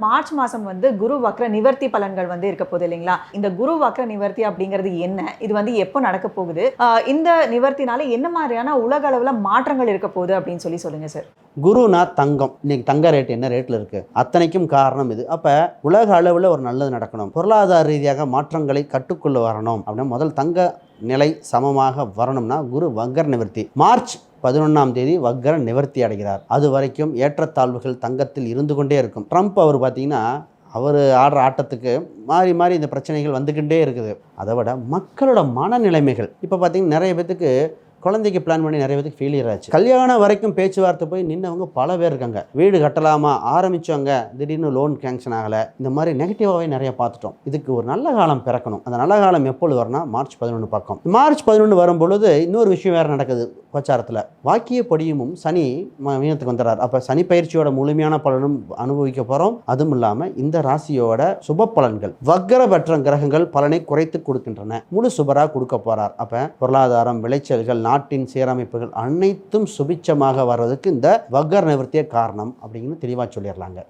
March மாசம் குரு வக்ர நிவர்த்தி பலன்கள் இருக்க போகுது இல்லைங்களா? இந்த குரு வக்ர நிவர்த்தி அப்படிங்கிறது என்ன? இது எப்போ நடக்க போகுது? இந்த நிவர்த்தினால என்ன மாதிரியான உலக அளவுல மாற்றங்கள் இருக்க போகுது அப்படின்னு சொல்லுங்க சார். குருனா தங்கம். இன்னைக்கு தங்க ரேட் என்ன ரேட்ல இருக்கு? அத்தனைக்கும் காரணம் இது. அப்ப உலக அளவில் ஒரு நல்லது நடக்கணும், பொருளாதார ரீதியாக மாற்றங்களை கட்டுக்குள்ள வரணும் அப்படின்னா முதல் தங்க நிலை சமமாக வரணும்னா குரு வக்ர நிவர்த்தி மார்ச் 11ஆம் தேதி வக்ர நிவர்த்தி அடைகிறார். அது வரைக்கும் ஏற்றத்தாழ்வுகள் தங்கத்தில் இருந்து கொண்டே இருக்கும். ட்ரம்ப் அவர் பார்த்தீங்கன்னா அவர் ஆடுற ஆட்டத்துக்கு மாறி மாறி இந்த பிரச்சனைகள் வந்துக்கிட்டே இருக்குது. அதை விட மக்களோட மனநிலைமைகள் இப்போ பார்த்தீங்கன்னா நிறைய பேத்துக்கு குழந்தைக்கு பிளான் பண்ணி நிறைய பேருக்கு ஃபெயிலியர் ஆச்சு. கல்யாணம் வரைக்கும் பேச்சுவார்த்தை போய் நின்னவங்க பல பேர் இருக்காங்க. வீடு கட்டலாமா ஆரம்பிச்சவங்க திடீர்னு லோன் கேங்ஷன் ஆகலை. இந்த மாதிரி நெகட்டிவாகவே நிறைய பார்த்துட்டோம். இதுக்கு ஒரு நல்ல காலம் பிறக்கணும். அந்த நல்ல காலம் எப்பொழுது வரனா மார்ச் 11 பக்கம். மார்ச் 11 வரும் பொழுது இன்னொரு விஷயம் வேறு நடக்குது கோச்சாரத்தில். வாக்கிய படியும் சனி மீனத்துக்கு வந்துடுறார். அப்போ சனி பயிற்சியோட முழுமையான பலனும் அனுபவிக்க போகிறோம். அதுவும் இல்லாமல் இந்த ராசியோட சுப பலன்கள் வக்ர பெற்ற கிரகங்கள் பலனை குறைத்து கொடுக்கின்றன. முழு சுபராக கொடுக்க போகிறார். அப்போ பொருளாதாரம், விளைச்சல்கள், நாட்டின் சீரமைப்புகள் அனைத்தும் சுபிச்சமாக வர்றதுக்கு இந்த வக்ர நிவர்த்தியே காரணம் அப்படின்னு தெளிவாக சொல்லிடலாங்க.